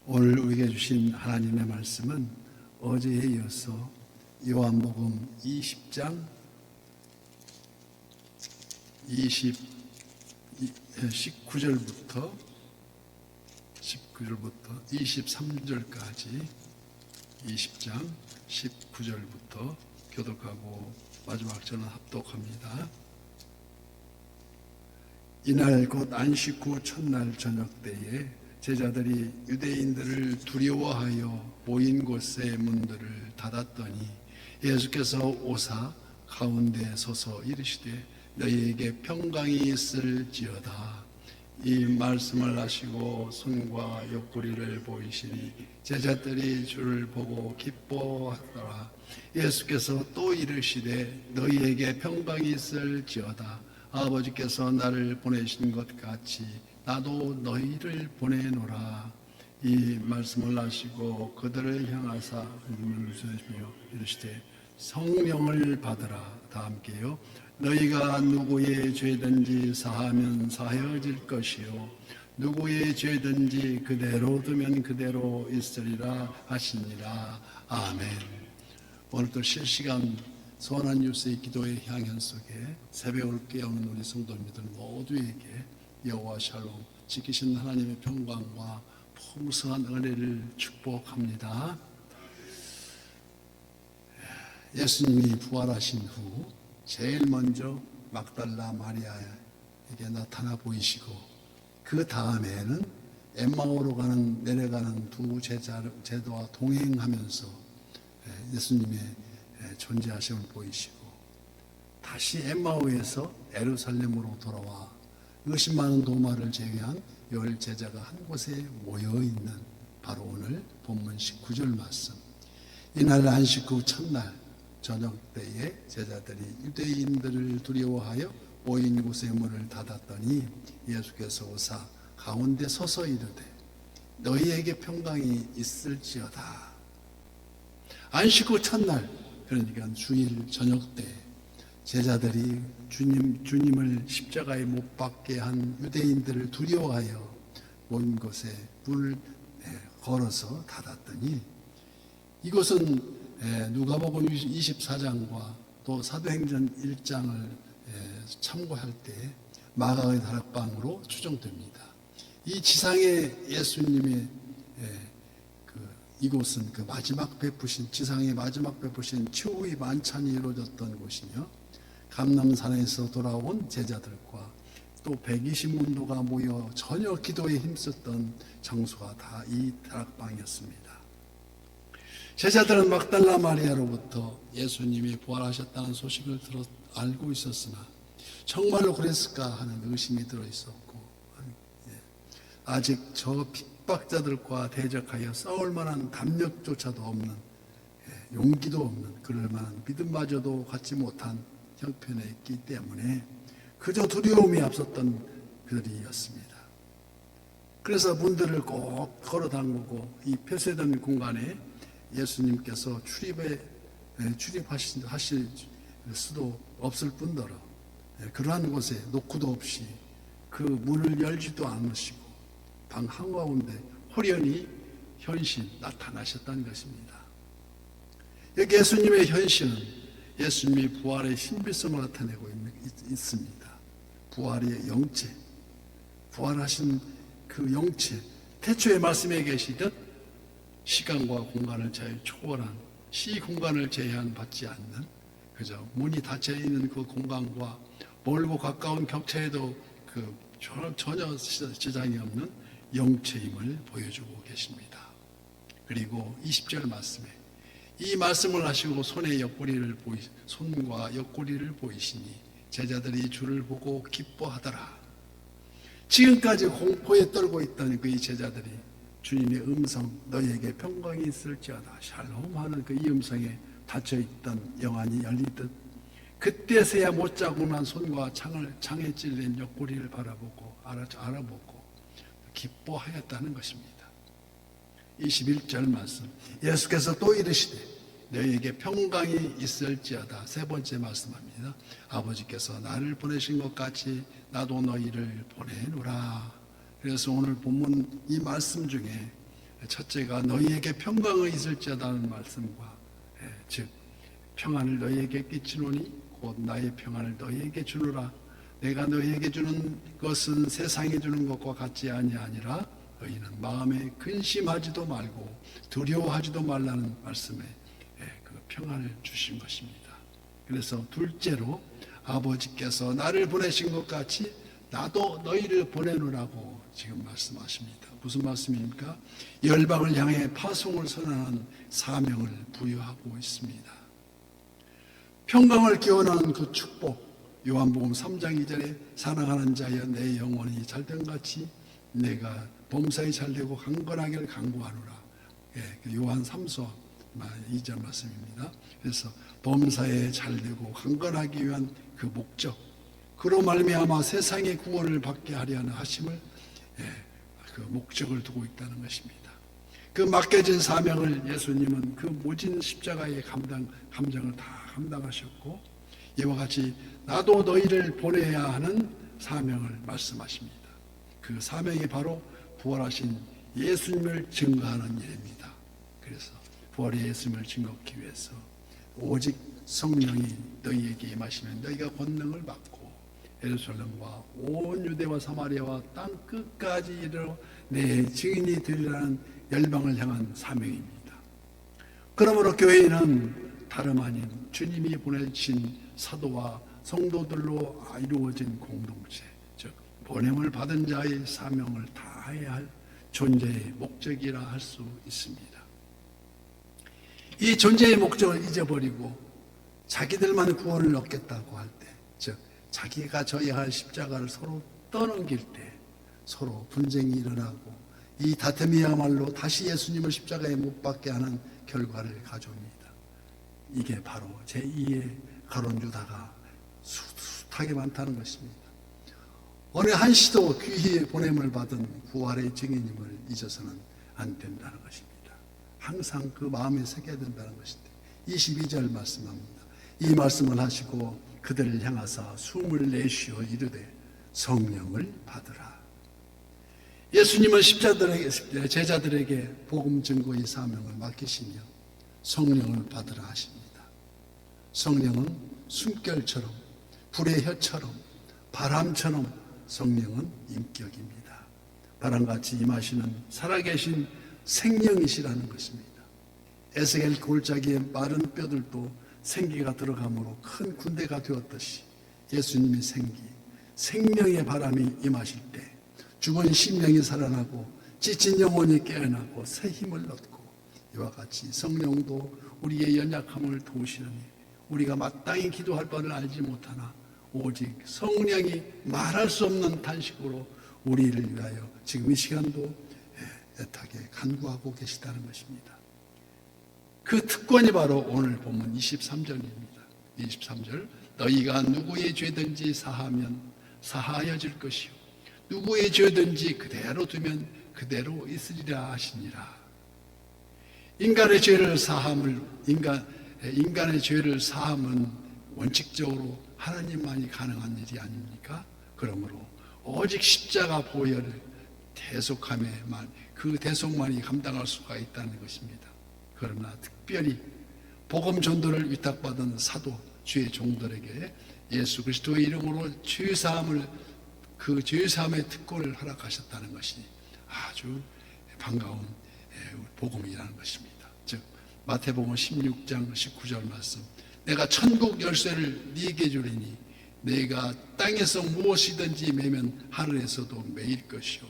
오늘 우리에게 주신 하나님의 말씀은 어제에 이어서 요한복음 20장 19절부터 23절까지 20장 19절부터 교독하고 마지막 절은 합독합니다. 이날 곧 안식 후 첫날 저녁 때에 제자들이 유대인들을 두려워하여 모인 곳의 문들을 닫았더니 예수께서 오사 가운데 서서 이르시되 너희에게 평강이 있을지어다. 이 말씀을 하시고 손과 옆구리를 보이시니 제자들이 주를 보고 기뻐하더라. 예수께서 또 이르시되 너희에게 평강이 있을지어다. 아버지께서 나를 보내신 것 같이 나도 너희를 보내노라. 이 말씀을 하시고 그들을 향하사 눈을 주시며 이르시되 성령을 받으라. 다 함께요. 너희가 누구의 죄든지 사하면 사해질 것이요 누구의 죄든지 그대로 두면 그대로 있으리라 하시니라. 아멘. 오늘도 실시간 선한 뉴스의 기도의 향연 속에 새벽을 깨우는 우리 성도님들 모두에게 여호와 샬롬 지키신 하나님의 평강과 풍성한 은혜를 축복합니다. 예수님이 부활하신 후 제일 먼저 막달라 마리아에게 나타나 보이시고 그 다음에는 엠마오로 내려가는 두 제자와 동행하면서 예수님의 존재하심을 보이시고 다시 엠마오에서 예루살렘으로 돌아와 의심 많은 도마를 제외한 10 제자가 한 곳에 모여있는 바로 오늘 본문 19절 말씀. 이날 안식 후 첫날 저녁 때에 제자들이 유대인들을 두려워하여 모인 곳의 문을 닫았더니 예수께서 오사 가운데 서서 이르되 너희에게 평강이 있을지어다. 안식 후 첫날, 그러니까 주일 저녁 때 제자들이 주님을 십자가에 못 박게 한 유대인들을 두려워하여 모인 곳에 문을 걸어서 닫았더니 이곳은 누가복음 24장과 또 사도행전 1장을 참고할 때 마가의 다락방으로 추정됩니다. 이 지상의 예수님의 이곳은 그 마지막 지상의 마지막 베푸신 최후의 만찬이 이루어졌던 곳이며 감람산에서 돌아온 제자들과 또 120문도가 모여 전혀 기도에 힘썼던 장소가 다 이 다락방이었습니다. 제자들은 막달라 마리아로부터 예수님이 부활하셨다는 소식을 알고 있었으나 정말로 그랬을까 하는 의심이 들어있었고 아직 저 핍박자들과 대적하여 싸울 만한 담력조차도 없는 용기도 없는 그럴 만한 믿음마저도 갖지 못한 형편에 있기 때문에 그저 두려움이 앞섰던 그들이었습니다. 그래서 문들을 꼭 걸어 담그고 이 폐쇄된 공간에 예수님께서 출입하실 수도 없을 뿐더러 그러한 곳에 노크도 없이 그 문을 열지도 않으시고 방 한가운데 호련히 현신 나타나셨다는 것입니다. 여기 예수님의 현신은 예수님이 부활의 신비성을 나타내고 있습니다. 부활의 영체, 부활하신 그 영체, 태초의 말씀에 계시듯 시간과 공간을 초월한 시공간을 제한받지 않는 그저 문이 닫혀 있는 그 공간과 멀고 가까운 격차에도 전혀 지장이 없는 영체임을 보여주고 계십니다. 그리고 20절 말씀에 이 말씀을 하시고 손과 옆구리를 보이시니 제자들이 주를 보고 기뻐하더라. 지금까지 공포에 떨고 있던 그 제자들이 주님의 음성 너희에게 평강이 있을지어다 샬롬 하는 그 이 음성에 닫혀있던 영안이 열리듯 그때서야 못자국난 손과 창에 찔린 옆구리를 바라보고 알아보고 기뻐하였다는 것입니다. 21절 말씀 예수께서 또 이르시되 너희에게 평강이 있을지어다. 세 번째 말씀합니다. 아버지께서 나를 보내신 것 같이 나도 너희를 보내노라. 그래서 오늘 본문 이 말씀 중에 첫째가 너희에게 평강이 있을지어다는 말씀과 즉 평안을 너희에게 끼치노니 곧 나의 평안을 너희에게 주노라. 내가 너희에게 주는 것은 세상에 주는 것과 같지 아니하니라. 너희는 마음에 근심하지도 말고 두려워하지도 말라는 말씀에 그 평안을 주신 것입니다. 그래서 둘째로 아버지께서 나를 보내신 것 같이 나도 너희를 보내노라고 지금 말씀하십니다. 무슨 말씀입니까? 열방을 향해 파송을 선언하는 사명을 부여하고 있습니다. 평강을 기원하는 그 축복, 요한복음 3장 2절에 사랑하는 자여 내 영혼이 잘된 같이 내가 범사에 잘되고 강건하기를 간구하노라. 요한 3서 2절 말씀입니다. 그래서 범사에 잘되고 강건하기 위한 그 목적, 그로 말미암아 세상의 구원을 받게 하려 하는 하심을 그 목적을 두고 있다는 것입니다. 그 맡겨진 사명을 예수님은 그 모진 십자가의 감정을 다 감당하셨고, 이와 같이 나도 너희를 보내야 하는 사명을 말씀하십니다. 그 사명이 바로 부활하신 예수님을 증거하는 일입니다. 그래서 부활의 예수님을 증거하기 위해서 오직 성령이 너희에게 임하시면 너희가 권능을 받고 예루살렘과 온 유대와 사마리아와 땅 끝까지 이르러 내 증인이 되리라는 열방을 향한 사명입니다. 그러므로 교회는 다름 아닌 주님이 보내신 사도와 성도들로 이루어진 공동체, 즉 보냄을 받은 자의 사명을 다해야 할 존재의 목적이라 할 수 있습니다. 이 존재의 목적을 잊어버리고 자기들만 구원을 얻겠다고 할 때, 즉 자기가 져야 할 십자가를 서로 떠넘길 때 서로 분쟁이 일어나고 이 다툼이야말로 다시 예수님을 십자가에 못 박게 하는 결과를 가져옵니다. 이게 바로 제2의 가룟 유다가 숱하게 많다는 것입니다. 어느 한시도 귀히 보냄을 받은 부활의 증인임을 잊어서는 안 된다는 것입니다. 항상 그 마음에 새겨야 된다는 것인데 22절 말씀합니다. 이 말씀을 하시고 그들을 향하사 숨을 내쉬어 이르되 성령을 받으라. 예수님은 제자들에게 복음 증거의 사명을 맡기시며 성령을 받으라 하십니다. 성령은 숨결처럼 불의 혀처럼 바람처럼 성령은 인격입니다. 바람같이 임하시는 살아계신 생명이시라는 것입니다. 에스겔 골짜기에 마른 뼈들도 생기가 들어감으로 큰 군대가 되었듯이 예수님의 생명의 바람이 임하실 때 죽은 심령이 살아나고 지친 영혼이 깨어나고 새 힘을 얻고, 이와 같이 성령도 우리의 연약함을 도우시느니 우리가 마땅히 기도할 바를 알지 못하나 오직 성령이 말할 수 없는 탄식으로 우리를 위하여 지금 이 시간도 애타게 간구하고 계시다는 것입니다. 그 특권이 바로 오늘 본문 23절입니다. 23절, 너희가 누구의 죄든지 사하면 사하여질 것이요 누구의 죄든지 그대로 두면 그대로 있으리라 하시니라. 인간의 죄를 사함은 원칙적으로 하나님만이 가능한 일이 아닙니까? 그러므로 오직 십자가 보혈을 대속함에만, 그 대속만이 감당할 수가 있다는 것입니다. 그러나 특별히 복음 전도를 위탁받은 사도 주의 종들에게 예수 그리스도의 이름으로 죄사함의 특권을 허락하셨다는 것이 아주 반가운 복음이라는 것입니다. 즉 마태복음 16장 19절 말씀, 내가 천국 열쇠를 네게 주리니 네가 땅에서 무엇이든지 매면 하늘에서도 매일 것이요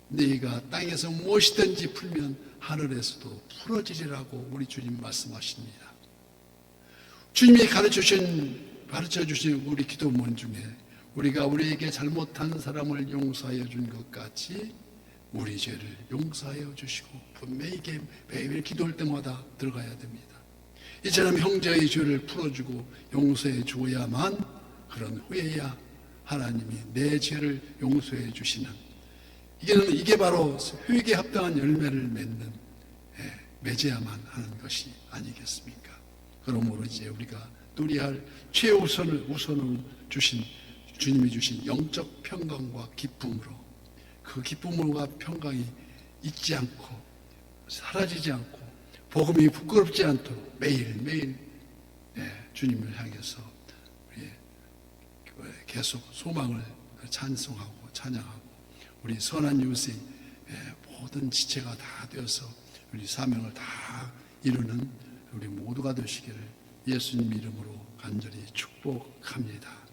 네가 땅에서 무엇이든지 풀면 하늘에서도 풀어지리라고 우리 주님 말씀하십니다. 주님이 가르쳐 주신 우리 기도문 중에 우리가 우리에게 잘못한 사람을 용서하여 준 것 같이 우리 죄를 용서하여 주시고, 분명히 이게 매일 기도할 때마다 들어가야 됩니다. 이처럼 형제의 죄를 풀어주고 용서해 주어야만, 그런 후에야 하나님이 내 죄를 용서해 주시는, 이게 바로 회개에 합당한 열매를 맺어야만 하는 것이 아니겠습니까? 그러므로 이제 우리가 누려야 할 최우선을 주신 주님이 주신 영적 평강과 기쁨으로, 그 기쁨과 평강이 잊지 않고 사라지지 않고 복음이 부끄럽지 않도록 매일매일 주님을 향해서 우리 계속 소망을 찬송하고 찬양하고 우리 선한 이웃의 모든 지체가 다 되어서 우리 사명을 다 이루는 우리 모두가 되시기를 예수님 이름으로 간절히 축복합니다.